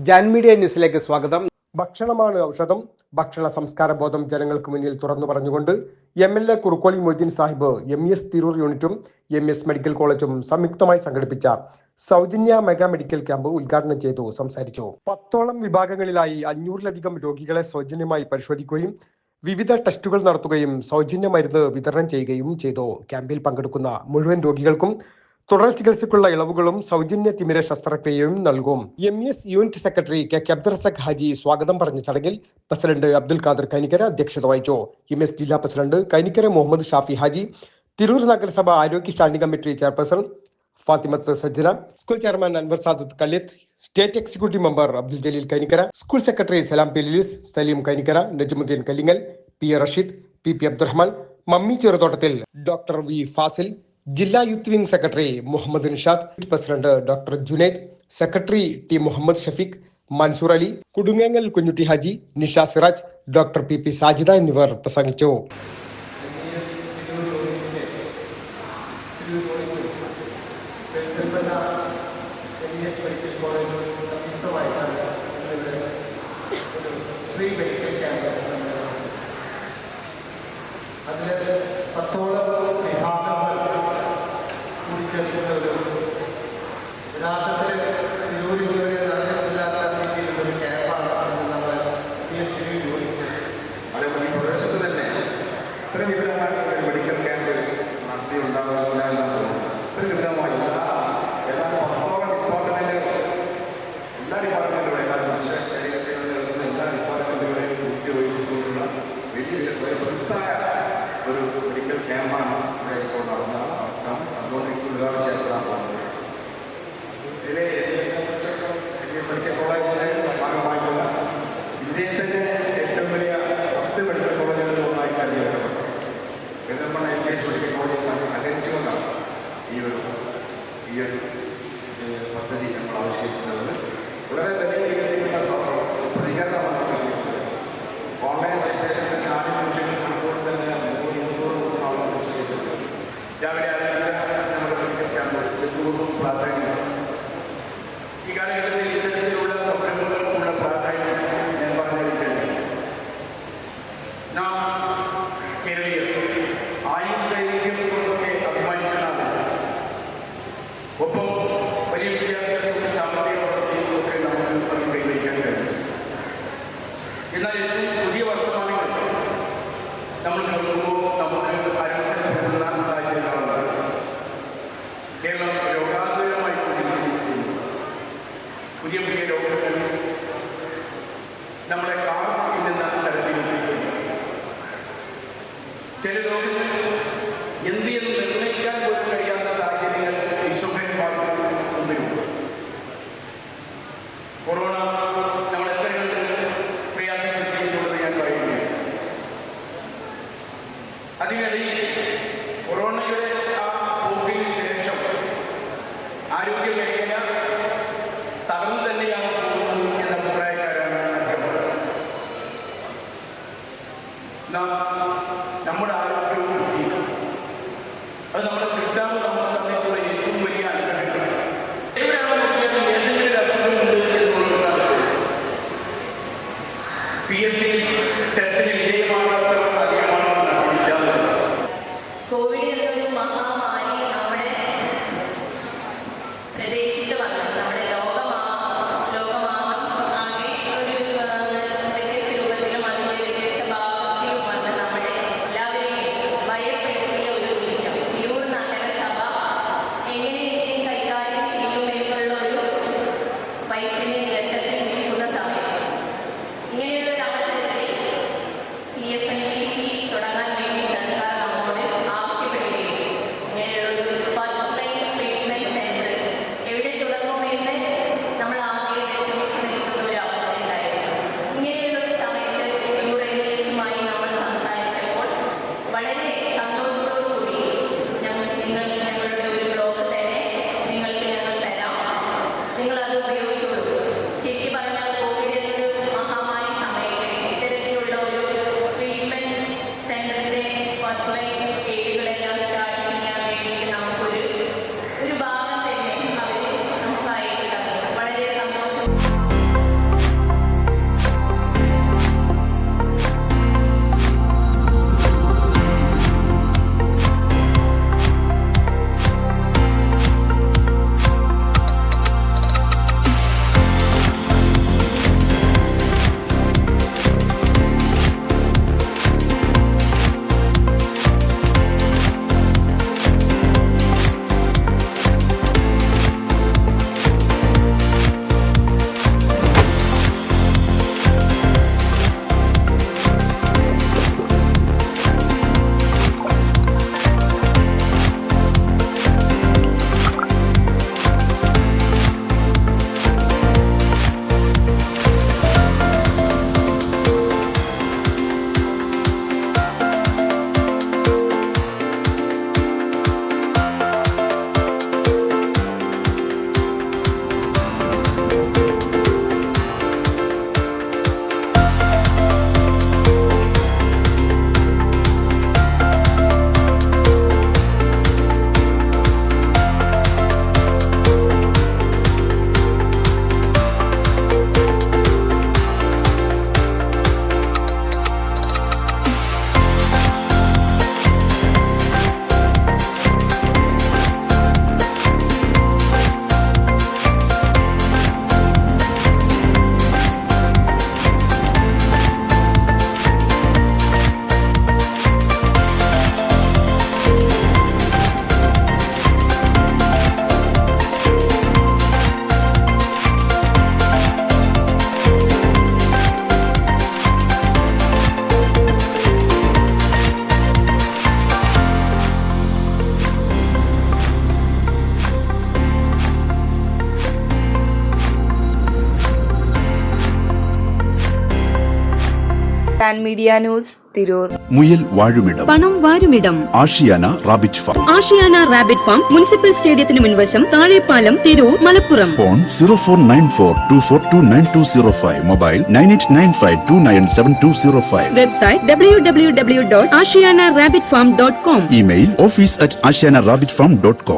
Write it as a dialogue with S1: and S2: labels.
S1: Jan media ന്യൂസിലേക്ക് സ്വാഗതം.
S2: ഭക്ഷണമാണ് ഔഷധം. ഭക്ഷണ സംസ്കാര ബോധം ജനങ്ങൾക്ക് മുന്നിൽ തുറന്നു പറഞ്ഞുകൊണ്ട് MLA കുറുക്കോളി മൊയ്തീൻ സാഹിബ് MES തിരൂർ യൂണിറ്റും MES മെഡിക്കൽ കോളേജും സംയുക്തമായി സംഘടിപ്പിച്ച സൗജന്യ മെഗാ മെഡിക്കൽ ക്യാമ്പ് ഉദ്ഘാടനം ചെയ്തു സംസാരിച്ചു. 10ഓളം വിഭാഗങ്ങളിലായി 500-ലധികം രോഗികളെ സൗജന്യമായി പരിശോധിക്കുകയും വിവിധ ടെസ്റ്റുകൾ നടത്തുകയും സൗജന്യ മരുന്ന് വിതരണം ചെയ്യുകയും ചെയ്തു. ക്യാമ്പിൽ പങ്കെടുക്കുന്ന മുഴുവൻ രോഗികൾക്കും തുടർ ചികിത്സയ്ക്കുള്ള ഇളവുകളും സൗജന്യ തിമിര ശസ്ത്രക്രിയയും നൽകും. MES unit secretary KK Abdul Razak Haji സ്വാഗതം പറഞ്ഞ ചടങ്ങിൽ പ്രസിഡന്റ് അബ്ദുൽ ഖാദർ കൈനിക്കര അധ്യക്ഷത വഹിച്ചു. MES ജില്ലാ പ്രസിഡന്റ് കൈനിക്കര മുഹമ്മദ് ഷാഫി ഹാജി, തിരൂർ നഗരസഭ ആരോഗ്യ standing committee chairperson Fathimath Sajjana, school chairman Anwar Sadath Kalyath, state executive member Abdul Jaleel Kainikkara, school secretary Salam P Lilis, Saleem Kainikkara, Najmuddin Kallingal, PA Rasheed, PP Abdurahman, Mammi Cheruthottathil, doctor V Fazil, ജില്ലാ youth wing secretary Muhammad Nishad, president doctor Junaid, secretary T Muhammad Shafeeq, Mansoor Ali, Kudungengal Kunjutty Haji, Nisha Siraj, doctor PP Sajida എന്നിവർ പ്രസംഗിച്ചു.
S3: അതിൽ 10ഓളം വിഭാഗങ്ങൾ കൂടിച്ചേർക്കുന്ന ഒരു യഥാർത്ഥത്തിൽ തിരൂർ ഇതുവരെ നടന്നിട്ടില്ലാത്ത രീതിയിലുള്ളൊരു ക്യാമ്പാണ് നമ്മൾ MES തിരൂർ യൂണിറ്റ്.
S4: അതേപോലെ ഈ പ്രദേശത്ത് തന്നെ ഇത്ര വിപുലമായിട്ടുള്ള ഒരു മെഡിക്കൽ ക്യാമ്പ് നടത്തിയുണ്ടാവില്ല എന്നാണ് തോന്നുന്നത്. ഇത്ര വിപുലമായി ഏതാണ്ട് 10ഓളം ഡിപ്പാർട്ട്മെൻറ്റുകൾ, എല്ലാ ഡിപ്പാർട്ട്മെൻറ്റുകളും ഏതാണ്ട് മനുഷ്യ ശരീരത്തിൽ നിൽക്കുന്ന എല്ലാ ഡിപ്പാർട്ട്മെൻറ്റുകളെയും കൂട്ടി ഒഴിച്ചിട്ടുള്ള വലിയ ബൃഹത്തായ ഒരു മെഡിക്കൽ ക്യാമ്പാണ് ഇവിടെ ഇപ്പോൾ നടന്നത്. അതുകൊണ്ട് എനിക്ക് ഉദ്ഘാടനം ചെയ്യപ്പെടാൻ പോകുന്നത്. ഇതിലെ MES മെഡിക്കൽ കോളേജിലെ ഭാഗമായിട്ടുള്ള ഇന്ത്യയിൽ തന്നെ ഏറ്റവും വലിയ 10 മെഡിക്കൽ കോളേജുകളിൽ ഒന്നായി തിരഞ്ഞെടുക്കപ്പെട്ടു. പെരിന്തൽമണ്ണ MES മെഡിക്കൽ കോളേജുമായി സഹകരിച്ചുകൊണ്ടാണ് ഈ ഒരു പദ്ധതി നമ്മൾ ആവിഷ്കരിച്ചിട്ടുള്ളത്. വളരെ വലിയ രീതിയിലുള്ള പ്രതികരണമാണ് ഓൺലൈൻ രജിസ്ട്രേഷൻ്റെ ആദ്യ നിമിഷങ്ങളിൽ കണക്കുകൾ തന്നെ 300 ആളുകൾ രജിസ്റ്റർ ചെയ്തിട്ടുണ്ട്. രാവിലെ ആരംഭിച്ച നമ്മുടെ മെഡിക്കൽ ക്യാമ്പ് എന്തുകൊണ്ടും പ്രാധാന്യമാണ്. ഈ കാലഘട്ടത്തിൽ ഇത്തരത്തിലുള്ള സംരംഭങ്ങൾക്കുള്ള പ്രാധാന്യം ഞാൻ പറഞ്ഞിരിക്കുന്നത് നാം കേരളീയർ ആയുർദൈർഘ്യം കൊണ്ടൊക്കെ അഭിമാനിക്കുന്നതാണ്. ഒപ്പം വലിയ വിദ്യാഭ്യാസവും സാമ്പത്തിക വളർച്ചയും ഒക്കെ നമുക്ക് അത് കൈവരിക്കാൻ കഴിയും. എന്നാൽ ഏറ്റവും പുതിയ വർത്തമാനങ്ങൾ നമ്മൾ കേൾക്കുമ്പോൾ നമുക്ക് അരസപ്പെടുന്ന സാഹചര്യങ്ങളാണ്. കേരളം രോഗാതുരമായി കൊണ്ടിരിക്കുന്നു. പുതിയ പുതിയ രോഗങ്ങൾ നമ്മളെ കാത്തിരുന്ന തരത്തിലേക്ക് ചില രോഗങ്ങൾ എന്തെന്ന് നിർണ്ണയിക്കാൻ പോലും കഴിയാത്ത സാഹചര്യങ്ങൾ വിശ്വകന്മാർക്ക് മുമ്പിലുണ്ട്. കൊറോണ നമ്മൾ എത്ര പ്രയാസപ്പെടുത്തിയിട്ടുള്ളത് ഞാൻ പറയുന്നില്ല. അതിനിടയിൽ കൊറോണയുടെ ആ പോക്കിന് ശേഷം ആരോഗ്യ മേഖല തകർന്നു തന്നെയാണ് പോകുന്നത് എന്ന അഭിപ്രായക്കാരാണ് നാം നമ്മുടെ ആരോഗ്യവും
S1: പാൻ മീഡിയ ന്യൂസ് തിരൂർ.
S5: മുയൽ വാഴുമിടം,
S6: പണം വാരുമിടം.
S5: Ashiyana rabbit farm.
S6: Ashiyana rabbit farm municipal സ്റ്റേഡിയത്തിന് മുൻവശം, Thazhepalam, Tirur, Malappuram.
S5: Phone 049424292005. Mobile 9895297205.
S6: Website www.ashiyanarabbitfarm.com.
S5: Email office@ashiyanarabbitfarm.com.